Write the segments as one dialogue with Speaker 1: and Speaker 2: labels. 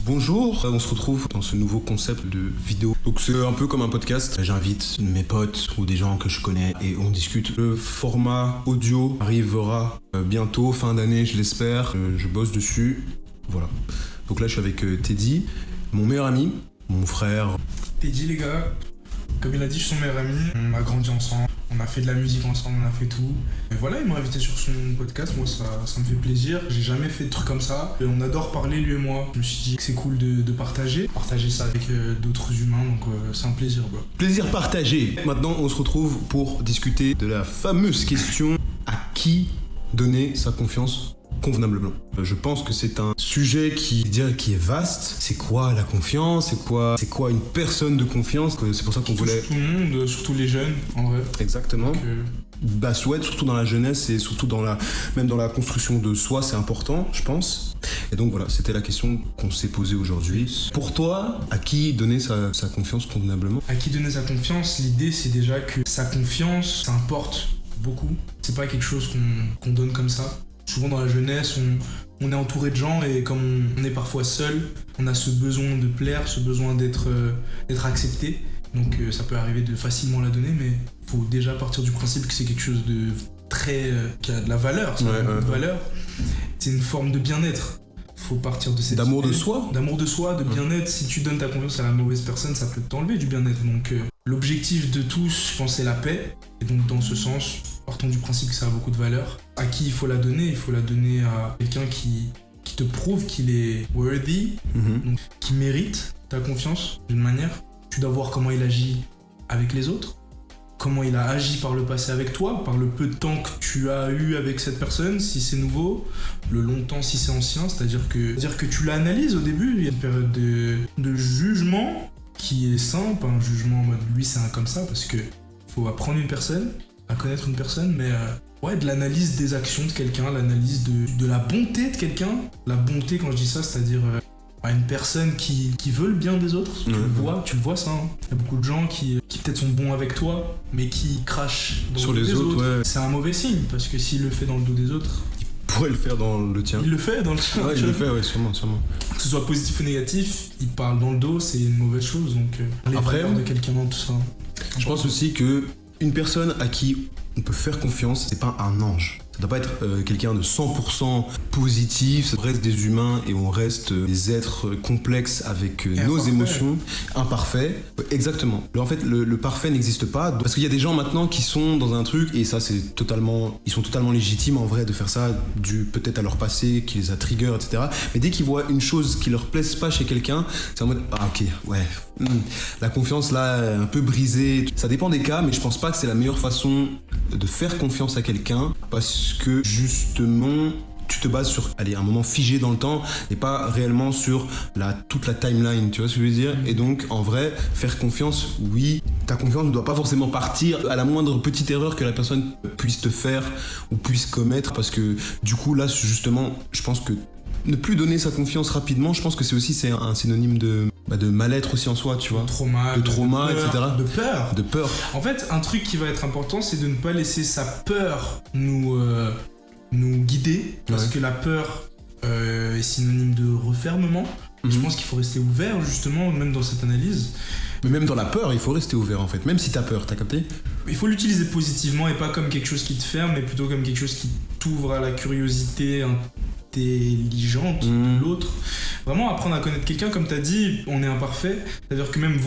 Speaker 1: Bonjour, on se retrouve dans ce nouveau concept de vidéo. Donc c'est un peu comme un podcast. J'invite mes potes ou des gens que je connais et on discute. Le format audio arrivera bientôt, fin d'année je l'espère. Je bosse dessus. Voilà. Donc là je suis avec Teddy, mon meilleur ami, mon frère.
Speaker 2: Teddy les gars, comme il a dit, je suis son meilleur ami. On a grandi ensemble, on a fait de la musique ensemble, on a fait tout. Et voilà, il m'a invité sur son podcast, moi ça me fait plaisir. J'ai jamais fait de trucs comme ça. Et on adore parler lui et moi. Je me suis dit que c'est cool de partager ça avec d'autres humains, donc c'est un plaisir bro.
Speaker 1: Plaisir partagé. Maintenant on se retrouve pour discuter de la fameuse question: à qui donner sa confiance convenablement. Je pense que c'est un sujet qui est vaste. C'est quoi la confiance? C'est quoi une personne de confiance? C'est pour ça qu'on voulait...
Speaker 2: Tout le monde, surtout les jeunes, en vrai.
Speaker 1: Exactement. Surtout dans la jeunesse et surtout même dans la construction de soi, c'est important, je pense. Et donc voilà, c'était la question qu'on s'est posée aujourd'hui. Pour toi, à qui donner sa confiance convenablement?
Speaker 2: À qui donner sa confiance? L'idée, c'est déjà que sa confiance, ça importe beaucoup. C'est pas quelque chose qu'on donne comme ça. Souvent dans la jeunesse, on est entouré de gens et comme on est parfois seul, on a ce besoin de plaire, ce besoin d'être accepté. Donc ça peut arriver de facilement la donner, mais il faut déjà partir du principe que c'est quelque chose de très... qui a de la valeur. Valeur. C'est une forme de bien-être. Faut partir de cette
Speaker 1: d'amour
Speaker 2: idée,
Speaker 1: de soi,
Speaker 2: de bien-être. Si tu donnes ta confiance à la mauvaise personne, ça peut t'enlever du bien-être. Donc l'objectif de tous, je pense, c'est la paix. Et donc dans ce sens, partons du principe que ça a beaucoup de valeur. À qui il faut la donner? Il faut la donner à quelqu'un qui te prouve qu'il est worthy, donc qui mérite ta confiance d'une manière. Tu dois voir comment il agit avec les autres, comment il a agi par le passé avec toi, par le peu de temps que tu as eu avec cette personne, si c'est nouveau, le long temps si c'est ancien, c'est-à-dire que tu l'analyses au début. Il y a une période de jugement qui est simple, un jugement en mode lui c'est un comme ça, parce que faut apprendre une personne, à connaître une personne, mais de l'analyse des actions de quelqu'un, l'analyse de la bonté de quelqu'un. La bonté, quand je dis ça, c'est-à-dire une personne qui veut le bien des autres. Tu le vois ça. Hein. Il y a beaucoup de gens qui peut-être sont bons avec toi, mais qui crachent
Speaker 1: sur les autres. Ouais.
Speaker 2: C'est un mauvais signe, parce que s'il le fait dans le dos des autres,
Speaker 1: il pourrait le faire dans le tien.
Speaker 2: Il le fait dans le tien.
Speaker 1: Ouais, il le fait, ouais, sûrement.
Speaker 2: Que ce soit positif ou négatif, il parle dans le dos, c'est une mauvaise chose. Donc
Speaker 1: après,
Speaker 2: de quelqu'un dans tout ça.
Speaker 1: Je pense aussi que une personne à qui on peut faire confiance, c'est pas un ange. Ça doit pas être quelqu'un de 100% positif. On reste des humains et on reste des êtres complexes avec nos émotions, imparfaits. Exactement. En fait, le parfait n'existe pas. Parce qu'il y a des gens maintenant qui sont dans un truc, et ça ils sont totalement légitimes en vrai de faire ça, dû peut-être à leur passé, qui les a trigger, etc. Mais dès qu'ils voient une chose qui leur plaise pas chez quelqu'un, c'est en mode, la confiance là, un peu brisée. Ça dépend des cas, mais je pense pas que c'est la meilleure façon de faire confiance à quelqu'un, parce que justement tu te bases sur un moment figé dans le temps et pas réellement sur toute la timeline, tu vois ce que je veux dire. Et donc en vrai, faire confiance, oui, ta confiance ne doit pas forcément partir à la moindre petite erreur que la personne puisse te faire ou puisse commettre, parce que du coup là justement je pense que ne plus donner sa confiance rapidement, je pense que c'est un synonyme de mal-être aussi en soi, tu vois.
Speaker 2: De trauma,
Speaker 1: etc. De peur.
Speaker 2: En fait, un truc qui va être important, c'est de ne pas laisser sa peur nous guider, parce que la peur est synonyme de refermement. Je pense qu'il faut rester ouvert, justement, même dans cette analyse.
Speaker 1: Mais même dans la peur, il faut rester ouvert, en fait. Même si t'as peur, t'as capté?
Speaker 2: Il faut l'utiliser positivement et pas comme quelque chose qui te ferme, mais plutôt comme quelque chose qui t'ouvre à la curiosité intelligente de l'autre. Vraiment apprendre à connaître quelqu'un, comme t'as dit, on est imparfait. C'est-à-dire que même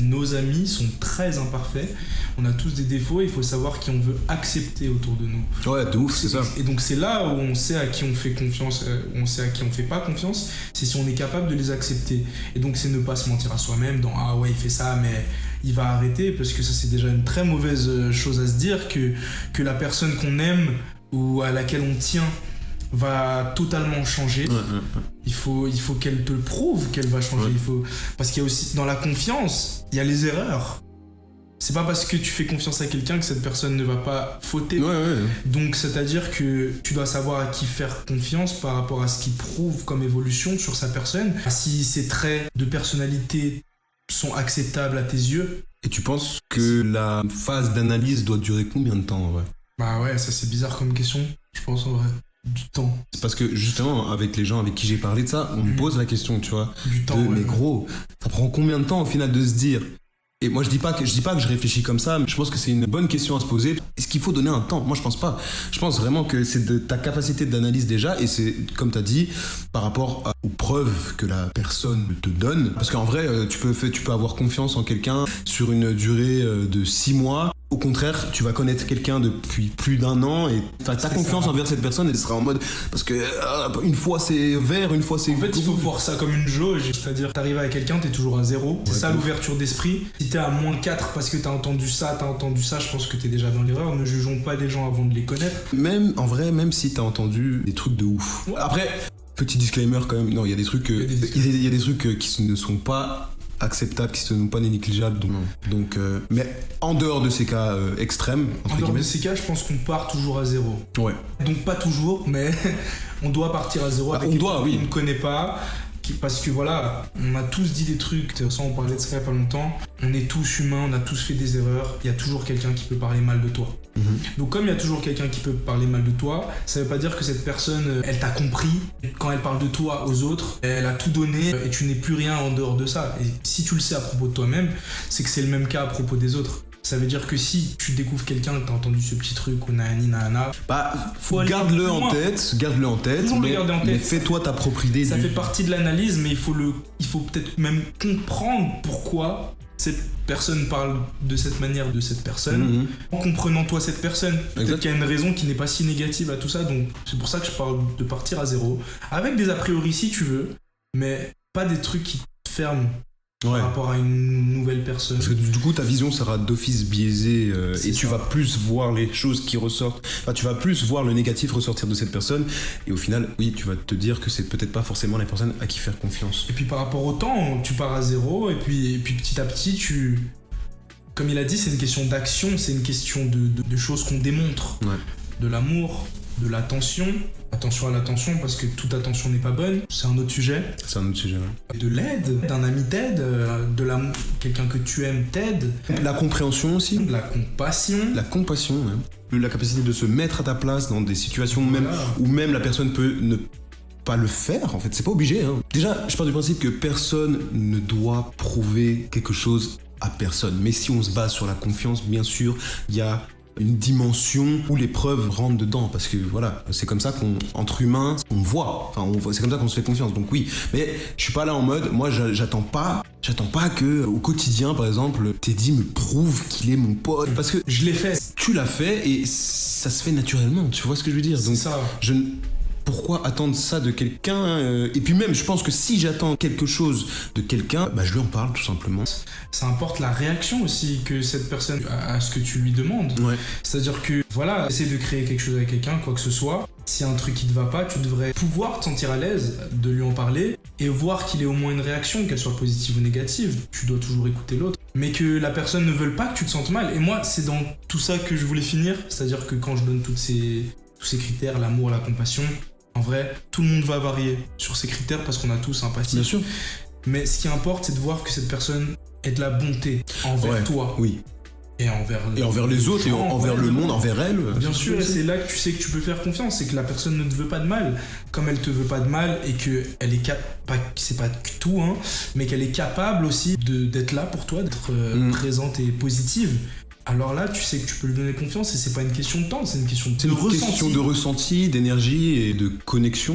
Speaker 2: nos amis sont très imparfaits. On a tous des défauts et il faut savoir qui on veut accepter autour de nous.
Speaker 1: Ouais, de ouf, c'est ça.
Speaker 2: Et donc c'est là où on sait à qui on fait confiance, on sait à qui on fait pas confiance, c'est si on est capable de les accepter. Et donc c'est ne pas se mentir à soi-même dans il fait ça, mais il va arrêter, parce que ça c'est déjà une très mauvaise chose à se dire, que la personne qu'on aime ou à laquelle on tient va totalement changer. Il faut qu'elle te prouve qu'elle va changer. Parce qu'il y a aussi, dans la confiance, il y a les erreurs. C'est pas parce que tu fais confiance à quelqu'un que cette personne ne va pas fauter. Donc c'est-à-dire que tu dois savoir à qui faire confiance par rapport à ce qu'il prouve comme évolution sur sa personne. Si ses traits de personnalité sont acceptables à tes yeux.
Speaker 1: Et tu penses que la phase d'analyse doit durer combien de temps en vrai?
Speaker 2: Ça c'est bizarre comme question, je pense en vrai. Du temps.
Speaker 1: C'est parce que justement, avec les gens avec qui j'ai parlé de ça, on me pose la question, tu vois.
Speaker 2: Du temps.
Speaker 1: Mais gros, ça prend combien de temps au final de se dire? Et moi je dis pas que je réfléchis comme ça, mais je pense que c'est une bonne question à se poser. Est-ce qu'il faut donner un temps? Moi je pense pas. Je pense vraiment que c'est de ta capacité d'analyse déjà, et c'est comme tu as dit par rapport aux preuves que la personne te donne. Parce qu'en vrai, tu peux avoir confiance en quelqu'un sur une durée de 6 mois. Au contraire, tu vas connaître quelqu'un depuis plus d'1 an et t'as confiance envers cette personne, et elle sera en mode parce que une fois c'est vert, une fois c'est.
Speaker 2: En fait, il faut voir ça comme une jauge, c'est-à-dire t'arrives avec quelqu'un, t'es toujours à 0. C'est ça l'ouverture d'esprit. Si t'es à -4 parce que t'as entendu ça, je pense que t'es déjà dans l'erreur. Ne jugeons pas des gens avant de les connaître.
Speaker 1: Même en vrai, même si t'as entendu des trucs de ouf. Ouais. Après, petit disclaimer quand même. Non, il y a des trucs, il y a des trucs qui ne sont pas acceptables, qui ne sont pas négligeables. Donc, mais en dehors de ces cas extrêmes,
Speaker 2: en dehors de ces cas, je pense qu'on part toujours à 0.
Speaker 1: Ouais.
Speaker 2: Donc pas toujours, mais on doit partir à 0 avec quelqu'un qu'on ne connaît pas. Parce que voilà, on a tous dit des trucs, ça on parlait de ça il y a pas longtemps, on est tous humains, on a tous fait des erreurs, il y a toujours quelqu'un qui peut parler mal de toi. Donc comme il y a toujours quelqu'un qui peut parler mal de toi, ça veut pas dire que cette personne, elle t'a compris, quand elle parle de toi aux autres, elle a tout donné et tu n'es plus rien en dehors de ça. Et si tu le sais à propos de toi-même, c'est que c'est le même cas à propos des autres. Ça veut dire que si tu découvres quelqu'un, que t'as entendu ce petit truc, ou nani nana,
Speaker 1: garde-le en tête, mais fais-toi ta propre idée.
Speaker 2: Ça fait partie de l'analyse, mais il faut peut-être même comprendre pourquoi cette personne parle de cette manière de cette personne, en comprenant toi cette personne. Peut-être qu'il y a une raison qui n'est pas si négative à tout ça, donc c'est pour ça que je parle de partir à 0, avec des a priori si tu veux, mais pas des trucs qui te ferment. Par rapport à une nouvelle personne.
Speaker 1: Parce que du coup, ta vision sera d'office biaisée et tu vas plus voir les choses qui ressortent. Enfin, tu vas plus voir le négatif ressortir de cette personne. Et au final, oui, tu vas te dire que c'est peut-être pas forcément la personne à qui faire confiance.
Speaker 2: Et puis par rapport au temps, tu pars à 0 et puis petit à petit, comme il a dit, c'est une question d'action, c'est une question de choses qu'on démontre.
Speaker 1: Ouais. De
Speaker 2: l'amour, de l'attention. Attention à l'attention, parce que toute attention n'est pas bonne. C'est un autre sujet.
Speaker 1: Ouais.
Speaker 2: De l'aide, d'un ami t'aide, quelqu'un que tu aimes t'aide.
Speaker 1: La compréhension aussi.
Speaker 2: La compassion.
Speaker 1: La compassion, même. La capacité de se mettre à ta place dans des situations où même la personne peut ne pas le faire, en fait. C'est pas obligé. Déjà, je pars du principe que personne ne doit prouver quelque chose à personne. Mais si on se base sur la confiance, bien sûr, il y a une dimension où les preuves rentrent dedans, parce que voilà, c'est comme ça qu'entre humains on voit, c'est comme ça qu'on se fait confiance. Donc oui, mais je suis pas là en mode, moi j'attends pas que au quotidien par exemple Teddy me prouve qu'il est mon pote, parce que
Speaker 2: je l'ai fait,
Speaker 1: tu l'as fait et ça se fait naturellement, tu vois ce que je veux dire. Donc
Speaker 2: ça.
Speaker 1: Pourquoi attendre ça de quelqu'un Et puis même, je pense que si j'attends quelque chose de quelqu'un, je lui en parle tout simplement.
Speaker 2: Ça importe la réaction aussi que cette personne a à ce que tu lui demandes.
Speaker 1: Ouais.
Speaker 2: C'est-à-dire que, voilà, essaie de créer quelque chose avec quelqu'un, quoi que ce soit. S'il y a un truc qui te va pas, tu devrais pouvoir te sentir à l'aise de lui en parler et voir qu'il ait au moins une réaction, qu'elle soit positive ou négative. Tu dois toujours écouter l'autre. Mais que la personne ne veuille pas que tu te sentes mal. Et moi, c'est dans tout ça que je voulais finir. C'est-à-dire que quand je donne tous ces critères, l'amour, la compassion, en vrai, tout le monde va varier sur ces critères parce qu'on a tous sympathie.
Speaker 1: Bien sûr.
Speaker 2: Mais ce qui importe, c'est de voir que cette personne ait de la bonté envers toi.
Speaker 1: Oui.
Speaker 2: Et envers
Speaker 1: les autres, et envers le monde, envers elle.
Speaker 2: Bien sûr, et c'est là que tu sais que tu peux faire confiance, c'est que la personne ne te veut pas de mal. Comme elle te veut pas de mal et qu'elle est c'est pas que tout, mais qu'elle est capable aussi d'être là pour toi, d'être présente et positive. Alors là, tu sais que tu peux lui donner confiance et c'est pas une question de temps, c'est une question de ressenti.
Speaker 1: C'est une question de ressenti, d'énergie et de connexion.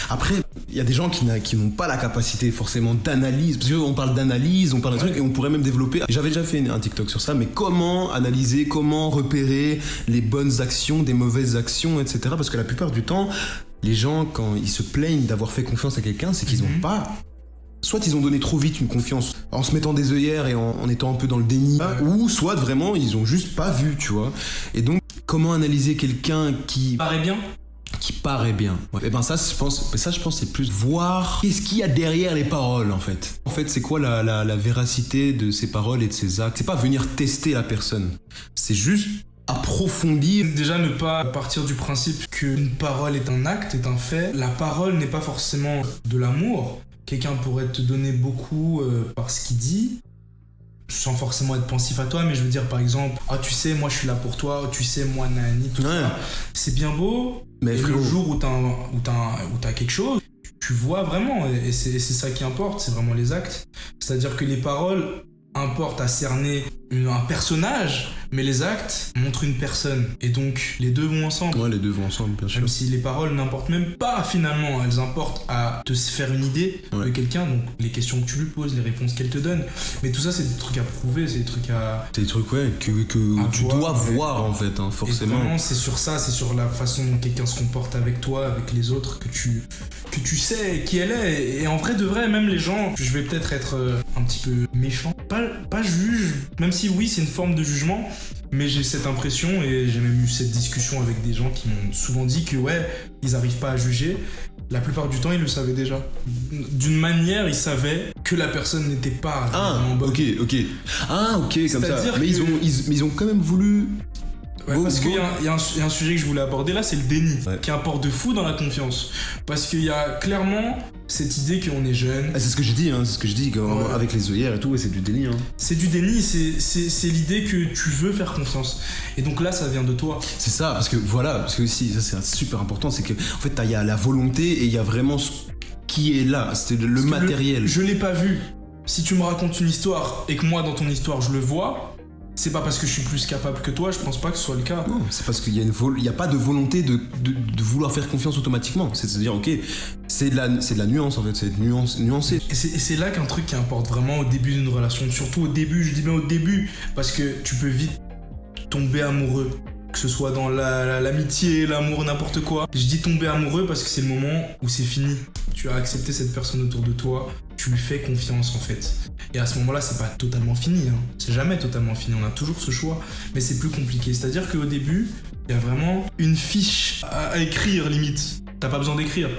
Speaker 1: Après, il y a des gens qui n'ont pas la capacité forcément d'analyse, parce qu'on parle d'analyse, on parle d'un truc et on pourrait même développer. J'avais déjà fait un TikTok sur ça, mais comment analyser, comment repérer les bonnes actions, des mauvaises actions, etc. Parce que la plupart du temps, les gens, quand ils se plaignent d'avoir fait confiance à quelqu'un, c'est qu'ils n'ont pas... Soit ils ont donné trop vite une confiance en se mettant des œillères et en étant un peu dans le déni, ou soit vraiment ils ont juste pas vu, tu vois. Et donc, comment analyser quelqu'un qui
Speaker 2: paraît bien ?
Speaker 1: Qui paraît bien. Ouais. Et ça, je pense, c'est plus voir qu'est-ce qu'il y a derrière les paroles, en fait. En fait, c'est quoi la véracité de ces paroles et de ces actes ? C'est pas venir tester la personne. C'est juste approfondir.
Speaker 2: Déjà, ne pas partir du principe qu'une parole est un acte, est un fait. La parole n'est pas forcément de l'amour. Quelqu'un pourrait te donner beaucoup par ce qu'il dit, sans forcément être pensif à toi, mais je veux dire par exemple, ah tu sais, moi je suis là pour toi, tu sais, moi nani, tout ça. C'est bien beau, mais et le jour où t'as quelque chose, tu vois vraiment, et c'est ça qui importe, c'est vraiment les actes. C'est-à-dire que les paroles importent à cerner un personnage, mais les actes montrent une personne. Et donc, les deux vont ensemble.
Speaker 1: Ouais, les deux vont ensemble, bien sûr.
Speaker 2: Même si les paroles n'importent même pas, finalement. Elles importent à te faire une idée de quelqu'un. Donc, les questions que tu lui poses, les réponses qu'elle te donne. Mais tout ça, c'est des trucs à prouver, c'est des trucs à...
Speaker 1: C'est des trucs, que tu dois voir, en fait, hein, forcément.
Speaker 2: Et vraiment, c'est sur ça, c'est sur la façon dont quelqu'un se comporte avec toi, avec les autres, que tu sais qui elle est. Et en vrai de vrai, même les gens, je vais peut-être être un petit peu méchant, pas juge, même si oui, c'est une forme de jugement, mais j'ai cette impression, et j'ai même eu cette discussion avec des gens qui m'ont souvent dit que ils arrivent pas à juger. La plupart du temps, ils le savaient déjà. D'une manière, ils savaient que la personne n'était pas vraiment bonne.
Speaker 1: Ok. Ah, ok, comme ça. Mais ils ont quand même voulu...
Speaker 2: Parce qu'il y a un sujet que je voulais aborder là, c'est le déni, qui importe de fou dans la confiance. Parce qu'il y a clairement cette idée qu'on est jeune.
Speaker 1: C'est ce que je dis, avec les œillères et tout, c'est du déni. Hein.
Speaker 2: C'est du déni, c'est l'idée que tu veux faire confiance. Et donc là, ça vient de toi.
Speaker 1: C'est ça, parce que aussi, ça c'est super important, c'est que en fait, il y a la volonté et il y a vraiment ce qui est là, c'est le matériel.
Speaker 2: Je l'ai pas vu. Si tu me racontes une histoire et que moi, dans ton histoire, je le vois, c'est pas parce que je suis plus capable que toi, je pense pas que ce soit le cas.
Speaker 1: Non, c'est parce qu'il y a pas de volonté de vouloir faire confiance automatiquement. C'est-à-dire, ok, c'est de la nuance en fait, c'est nuancé.
Speaker 2: Et c'est là qu'un truc qui importe vraiment au début d'une relation, surtout au début, je dis bien au début, parce que tu peux vite tomber amoureux. Que ce soit dans l'amitié, l'amour, n'importe quoi. Je dis tomber amoureux parce que c'est le moment où c'est fini. Tu as accepté cette personne autour de toi, tu lui fais confiance en fait. Et à ce moment-là, c'est pas totalement fini, hein. C'est jamais totalement fini, on a toujours ce choix, mais c'est plus compliqué. C'est-à-dire qu'au début, il y a vraiment une fiche à écrire limite. T'as pas besoin d'écrire,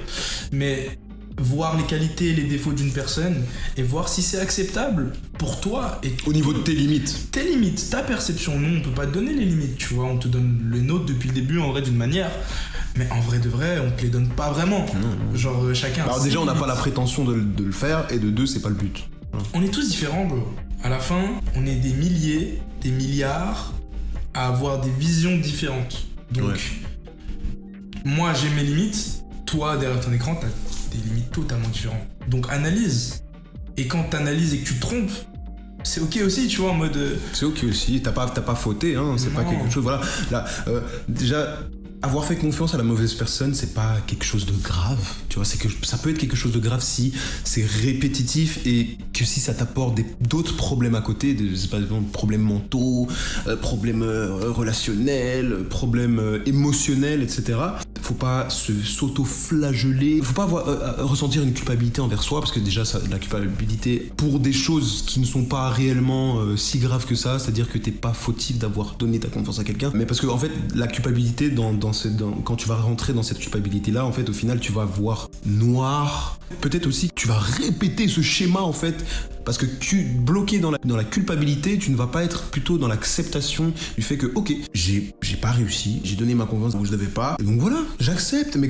Speaker 2: mais voir les qualités et les défauts d'une personne et voir si c'est acceptable pour toi. Et
Speaker 1: au niveau de tes limites.
Speaker 2: Tes limites, ta perception. Nous, on peut pas te donner les limites, tu vois. On te donne les nôtres depuis le début, en vrai, d'une manière. Mais en vrai de vrai, on te les donne pas vraiment.
Speaker 1: Non.
Speaker 2: Genre, chacun...
Speaker 1: Alors déjà, on n'a pas la prétention de le faire, et de deux, c'est pas le but.
Speaker 2: On est tous différents, bro. À la fin, on est des milliers, des milliards à avoir des visions différentes. Donc, moi, j'ai mes limites. Toi, derrière ton écran, t'as des limites totalement différentes. Donc, analyse. Et quand t'analyses et que tu te trompes, c'est ok aussi, tu vois, en mode...
Speaker 1: C'est ok aussi, t'as pas fauté, hein, c'est pas quelque chose... Voilà, là, déjà... Avoir fait confiance à la mauvaise personne, c'est pas quelque chose de grave, tu vois, c'est que ça peut être quelque chose de grave si c'est répétitif et que si ça t'apporte d'autres problèmes à côté, par exemple problèmes mentaux, problèmes relationnels, problèmes émotionnels, etc. Faut pas s'auto-flageller, faut pas ressentir une culpabilité envers soi, parce que déjà la culpabilité pour des choses qui ne sont pas réellement si graves que ça, c'est-à-dire que t'es pas fautif d'avoir donné ta confiance à quelqu'un, mais parce que en fait la culpabilité quand tu vas rentrer dans cette culpabilité-là, en fait, au final, tu vas voir noir. Peut-être aussi que tu vas répéter ce schéma, en fait, parce que bloqué dans la culpabilité, tu ne vas pas être plutôt dans l'acceptation du fait que, ok, j'ai pas réussi, j'ai donné ma confiance où je devais pas, et donc voilà, j'accepte. Mais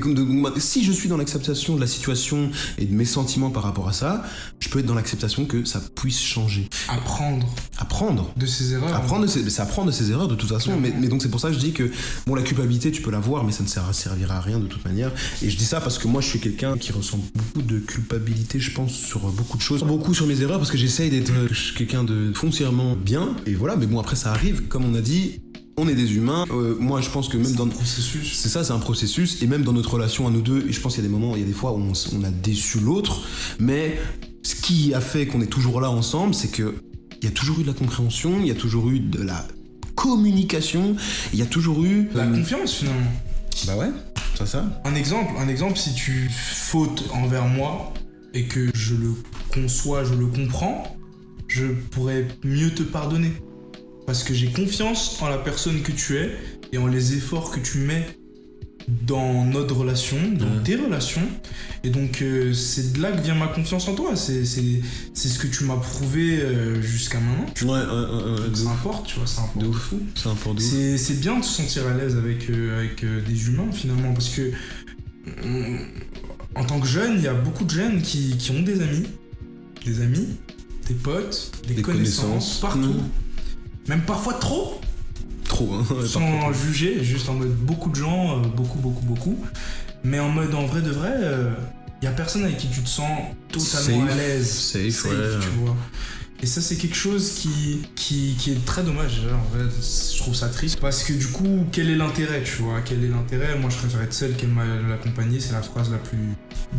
Speaker 1: si je suis dans l'acceptation de la situation et de mes sentiments par rapport à ça, je peux être dans l'acceptation que ça puisse changer. Apprendre.
Speaker 2: De ses erreurs.
Speaker 1: C'est apprendre de ses erreurs, de toute façon. Mais donc, c'est pour ça que je dis que, bon, la culpabilité, tu peux l'avoir, mais ça ne servira à rien de toute manière. Et je dis ça parce que moi, je suis quelqu'un qui ressent beaucoup de culpabilité, je pense, sur beaucoup de choses. Beaucoup sur mes erreurs, parce que j'essaye d'être quelqu'un de foncièrement bien. Et voilà, mais bon, après, ça arrive. Comme on a dit, on est des humains. Moi, je pense que même dans...
Speaker 2: C'est un processus.
Speaker 1: C'est ça, c'est un processus. Et même dans notre relation à nous deux, et je pense qu'il y a des moments, il y a des fois où on a déçu l'autre. Mais ce qui a fait qu'on est toujours là ensemble, c'est que il y a toujours eu de la compréhension, il y a toujours eu de la communication, il y a toujours eu...
Speaker 2: La confiance, finalement.
Speaker 1: Bah ouais, c'est ça.
Speaker 2: Un exemple, si tu fautes envers moi et que je le conçois, je le comprends, je pourrais mieux te pardonner. Parce que j'ai confiance en la personne que tu es et en les efforts que tu mets dans notre relation, dans tes relations. Et donc, c'est de là que vient ma confiance en toi. C'est ce que tu m'as prouvé jusqu'à maintenant.
Speaker 1: Ouais,
Speaker 2: ça importe, tu vois, ça importe de fou.
Speaker 1: Ça importe de fou.
Speaker 2: C'est bien de se sentir à l'aise avec des humains, finalement, parce que en tant que jeune, il y a beaucoup de jeunes qui ont des amis, tes potes, des
Speaker 1: connaissances.
Speaker 2: partout. Même parfois trop.
Speaker 1: Trop, hein.
Speaker 2: Sans juger, juste en mode beaucoup de gens, beaucoup. Mais en mode en vrai de vrai, y a personne avec qui tu te sens totalement à l'aise.
Speaker 1: Safe, ouais.
Speaker 2: Tu vois. Et ça, c'est quelque chose qui est très dommage. En vrai, je trouve ça triste. Parce que du coup, quel est l'intérêt, tu vois? Quel est l'intérêt? Moi, je préfère être seul qu'elle m'accompagner. C'est la phrase la plus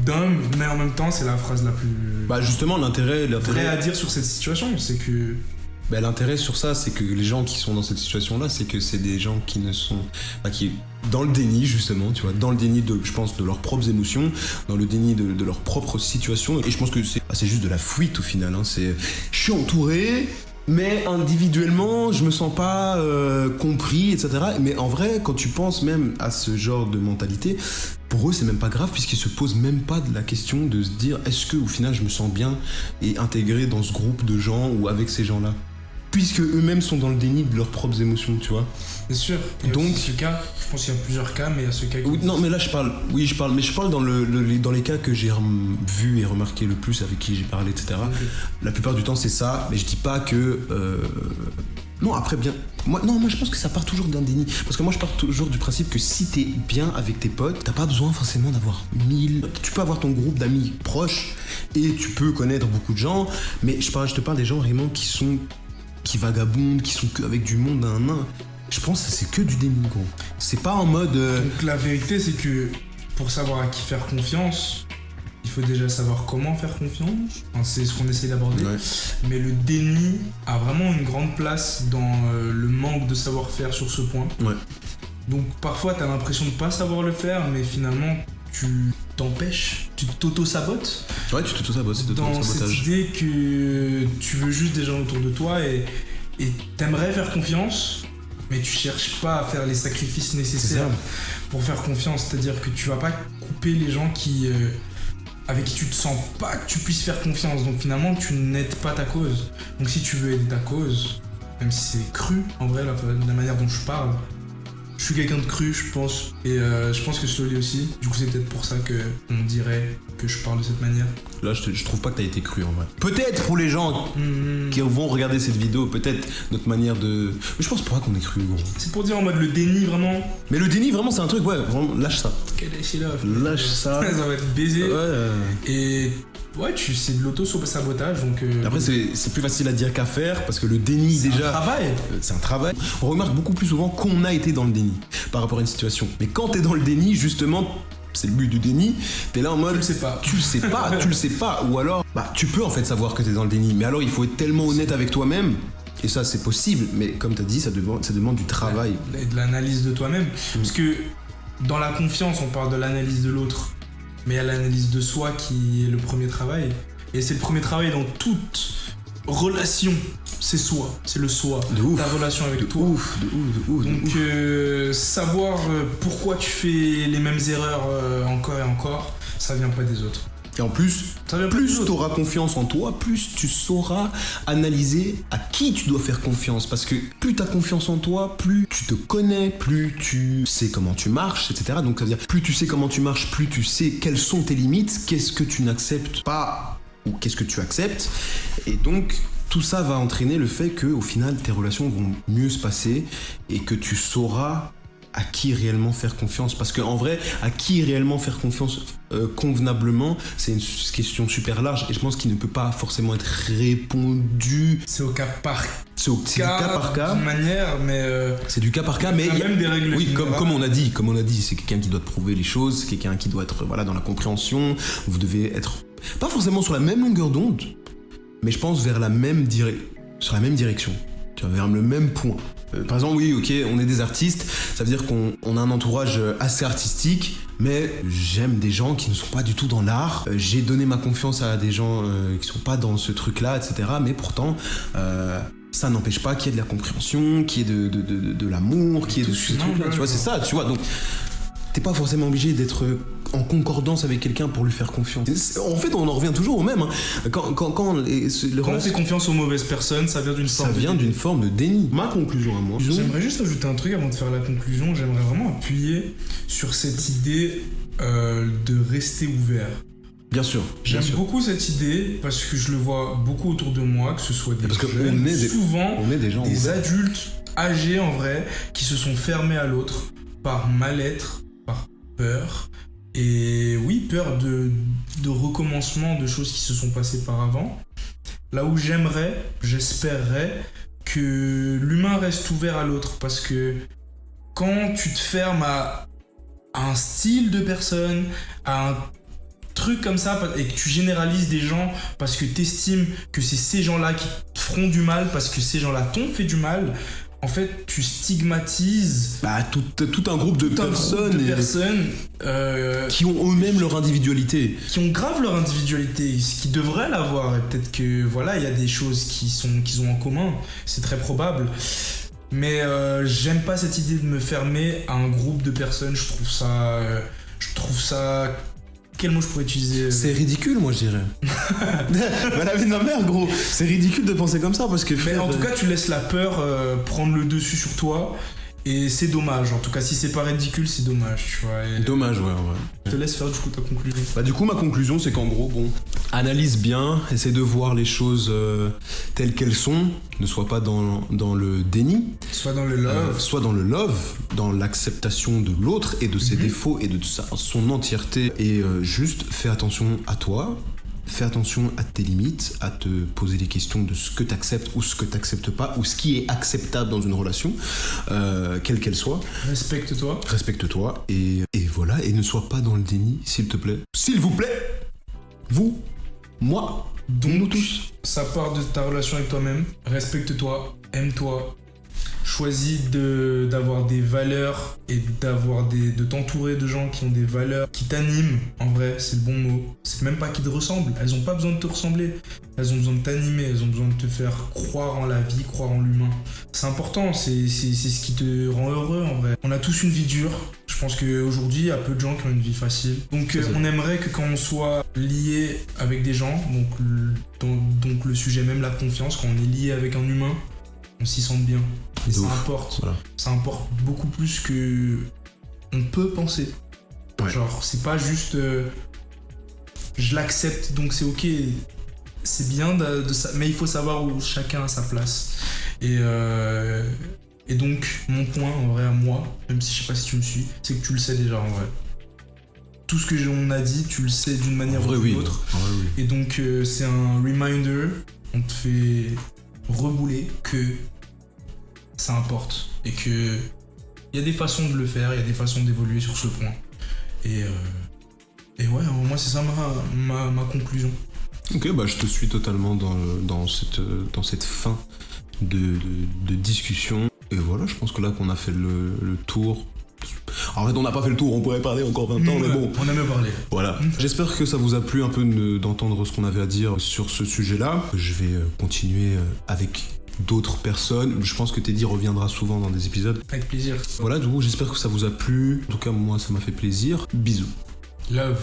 Speaker 2: dingue, mais en même temps, c'est la phrase la plus...
Speaker 1: Bah justement, l'intérêt
Speaker 2: vrai à dire sur cette situation, c'est que...
Speaker 1: Bah, l'intérêt sur ça, c'est que les gens qui sont dans cette situation-là, c'est que c'est des gens qui ne sont... qui dans le déni, justement, tu vois, dans le déni, je pense, de leurs propres émotions, dans le déni de leur propre situation. Et je pense que c'est juste de la fuite, au final. Hein. Je suis entouré, mais individuellement, je me sens pas compris, etc. Mais en vrai, quand tu penses même à ce genre de mentalité, pour eux, c'est même pas grave, puisqu'ils se posent même pas de la question de se dire, est-ce que, au final, je me sens bien et intégré dans ce groupe de gens ou avec ces gens-là, puisque eux-mêmes sont dans le déni de leurs propres émotions, tu vois.
Speaker 2: C'est sûr. Donc, ce cas, je pense qu'il y a plusieurs cas, mais il y a ce cas qui...
Speaker 1: Oui, non, mais là, je parle dans dans les cas que j'ai vus et remarqué le plus, avec qui j'ai parlé, etc. Okay. La plupart du temps, c'est ça, mais je dis pas que... Non, après, bien... Moi, je pense que ça part toujours d'un déni. Parce que moi, je pars toujours du principe que si t'es bien avec tes potes, t'as pas besoin forcément d'avoir 1000... Tu peux avoir ton groupe d'amis proches, et tu peux connaître beaucoup de gens, mais je te parle des gens vraiment qui vagabondent, qui sont avec du monde à un nain. Je pense que c'est que du déni, gros. C'est pas en mode...
Speaker 2: Donc la vérité, c'est que pour savoir à qui faire confiance, il faut déjà savoir comment faire confiance. Enfin, c'est ce qu'on essaie d'aborder. Ouais. Mais le déni a vraiment une grande place dans le manque de savoir-faire sur ce point.
Speaker 1: Ouais.
Speaker 2: Donc parfois, t'as l'impression de pas savoir le faire, mais finalement, tu t'empêches, tu t'auto-sabotes.
Speaker 1: Ouais, tu t'auto-sabotes, c'est
Speaker 2: dans cette idée que tu veux juste des gens autour de toi et t'aimerais faire confiance, mais tu cherches pas à faire les sacrifices nécessaires pour faire confiance. C'est-à-dire que tu vas pas couper les gens avec qui tu te sens pas que tu puisses faire confiance. Donc finalement, tu n'aides pas ta cause. Donc si tu veux aider ta cause, même si c'est cru, en vrai, la manière dont je parle, je suis quelqu'un de cru, je pense, et je pense que Slowly aussi. Du coup, c'est peut-être pour ça qu'on dirait que je parle de cette manière.
Speaker 1: Là, je trouve pas que t'as été cru, en vrai. Peut-être pour les gens qui vont regarder cette vidéo, peut-être notre manière de... Mais je pense pas qu'on est cru, gros.
Speaker 2: C'est pour dire en mode le déni, vraiment.
Speaker 1: Mais le déni, vraiment, c'est un truc, ouais, vraiment, lâche ça. Lâche ça.
Speaker 2: Ça va être baisé.
Speaker 1: Ouais.
Speaker 2: Et... Ouais, c'est de l'auto-sabotage, donc...
Speaker 1: Après, c'est plus facile à dire qu'à faire, parce que le déni, déjà...
Speaker 2: C'est un travail.
Speaker 1: C'est un travail. On remarque beaucoup plus souvent qu'on a été dans le déni par rapport à une situation. Mais quand t'es dans le déni, justement, c'est le but du déni, t'es là en mode... Tu le sais pas. Ou alors, tu peux en fait savoir que t'es dans le déni, mais alors il faut être tellement honnête avec toi-même. Et ça, c'est possible, mais comme t'as dit, ça demande du travail.
Speaker 2: Et de l'analyse de toi-même. Parce que dans la confiance, on parle de l'analyse de l'autre. Mais il y a l'analyse de soi qui est le premier travail. Et c'est le premier travail dans toute relation. C'est soi, c'est le soi.
Speaker 1: De ouf.
Speaker 2: Ta relation avec toi.
Speaker 1: De ouf.
Speaker 2: Donc savoir pourquoi tu fais les mêmes erreurs encore et encore, ça vient pas des autres.
Speaker 1: Et en plus tu auras confiance en toi, plus tu sauras analyser à qui tu dois faire confiance. Parce que plus tu as confiance en toi, plus tu te connais, plus tu sais comment tu marches, etc. Donc ça veut dire, plus tu sais comment tu marches, plus tu sais quelles sont tes limites, qu'est-ce que tu n'acceptes pas ou qu'est-ce que tu acceptes. Et donc tout ça va entraîner le fait que au final tes relations vont mieux se passer et que tu sauras à qui réellement faire confiance. Parce qu'en vrai, à qui réellement faire confiance convenablement, c'est une question super large et je pense qu'il ne peut pas forcément être répondu.
Speaker 2: C'est au cas par
Speaker 1: cas.
Speaker 2: D'une manière, mais
Speaker 1: c'est du cas par cas, mais
Speaker 2: il y a même des règles.
Speaker 1: Oui, comme on a dit, c'est quelqu'un qui doit te prouver les choses, c'est quelqu'un qui doit être dans la compréhension. Vous devez être pas forcément sur la même longueur d'onde, mais je pense sur la même direction. Tu vois, vers le même point. Par exemple, oui, ok, on est des artistes, ça veut dire qu'on a un entourage assez artistique, mais j'aime des gens qui ne sont pas du tout dans l'art. J'ai donné ma confiance à des gens qui sont pas dans ce truc-là, etc. Mais pourtant, ça n'empêche pas qu'il y ait de la compréhension, qu'il y ait de l'amour, qu'il y ait de ce truc-là. Tu vois, c'est ça, tu vois. Donc, t'es pas forcément obligé d'être en concordance avec quelqu'un pour lui faire confiance. En fait, on en revient toujours au même. Hein. Quand
Speaker 2: on fait confiance aux mauvaises personnes, ça vient d'une forme
Speaker 1: de déni. Ma conclusion à moi.
Speaker 2: J'aimerais juste ajouter un truc avant de faire la conclusion. J'aimerais vraiment appuyer sur cette idée de rester ouvert.
Speaker 1: Bien sûr.
Speaker 2: J'aime beaucoup cette idée parce que je le vois beaucoup autour de moi, que ce soit des jeunes, souvent
Speaker 1: on est des gens
Speaker 2: des adultes âgés en vrai, qui se sont fermés à l'autre par mal-être, par peur. Et oui, peur de recommencement de choses qui se sont passées par avant. Là où j'espérerais que l'humain reste ouvert à l'autre, parce que quand tu te fermes à un style de personne, à un truc comme ça, et que tu généralises des gens parce que t'estimes que c'est ces gens-là qui te feront du mal, parce que ces gens-là t'ont fait du mal, en fait, tu stigmatises
Speaker 1: tout un groupe de personnes qui ont eux-mêmes leur individualité.
Speaker 2: Qui ont grave leur individualité, ce qui devrait l'avoir. Et peut-être que voilà, il y a des choses qu'ils ont en commun, c'est très probable. Mais j'aime pas cette idée de me fermer à un groupe de personnes. Je trouve ça. Quel mot je pourrais utiliser
Speaker 1: C'est ridicule, moi je dirais. Mais la vie de ma mère, gros. C'est ridicule de penser comme ça parce que.
Speaker 2: Mais en tout cas, tu laisses la peur prendre le dessus sur toi. Et c'est dommage. En tout cas, si c'est pas ridicule, c'est dommage, tu vois.
Speaker 1: Dommage, ouais, ouais.
Speaker 2: Je te laisse faire du coup ta conclusion.
Speaker 1: Du coup, ma conclusion, c'est qu'en gros, analyse bien, essaie de voir les choses telles qu'elles sont, ne sois pas dans le déni.
Speaker 2: Soit dans le love.
Speaker 1: Soit dans le love, dans l'acceptation de l'autre et de ses défauts et de son entièreté. Et juste fais attention à toi. Fais attention à tes limites, à te poser des questions de ce que tu acceptes ou ce que tu n'acceptes pas, ou ce qui est acceptable dans une relation, quelle qu'elle soit.
Speaker 2: Respecte-toi.
Speaker 1: Respecte-toi, et voilà, et ne sois pas dans le déni, s'il te plaît. S'il vous plaît, vous, moi,
Speaker 2: donc,
Speaker 1: nous tous.
Speaker 2: Ça part de ta relation avec toi-même. Respecte-toi, aime-toi. Choisis d'avoir des valeurs et de t'entourer de gens qui ont des valeurs qui t'animent. En vrai, c'est le bon mot. C'est même pas qui te ressemblent. Elles ont pas besoin de te ressembler. Elles ont besoin de t'animer. Elles ont besoin de te faire croire en la vie, croire en l'humain. C'est important. C'est ce qui te rend heureux, en vrai. On a tous une vie dure. Je pense qu'aujourd'hui, il y a peu de gens qui ont une vie facile. Donc, on aimerait que quand on soit lié avec des gens, donc le sujet même, la confiance, quand on est lié avec un humain, on s'y sente bien. Et ça importe. Voilà. Ça importe beaucoup plus que on peut penser. Ouais. Genre, c'est pas juste je l'accepte donc c'est ok. C'est bien de ça, mais il faut savoir où chacun a sa place. Et donc, mon point en vrai à moi, même si je sais pas si tu me suis, c'est que tu le sais déjà en vrai. Tout ce que on a dit, tu le sais d'une manière ou d'une autre.
Speaker 1: Oui.
Speaker 2: Et donc, c'est un reminder. On te fait rebouler que ça importe et que il y a des façons de le faire, il y a des façons d'évoluer sur ce point. Et ouais, moi c'est ça ma conclusion.
Speaker 1: Ok, je te suis totalement dans cette fin de discussion. Et voilà, je pense que là qu'on a fait le tour. En fait, on n'a pas fait le tour, on pourrait parler encore 20 ans, mais bon.
Speaker 2: On a mieux parlé.
Speaker 1: Voilà. J'espère que ça vous a plu un peu d'entendre ce qu'on avait à dire sur ce sujet-là. Je vais continuer avec d'autres personnes. Je pense que Teddy reviendra souvent dans des épisodes.
Speaker 2: Avec plaisir.
Speaker 1: Voilà, du coup, j'espère que ça vous a plu. En tout cas, moi, ça m'a fait plaisir. Bisous.
Speaker 2: Love.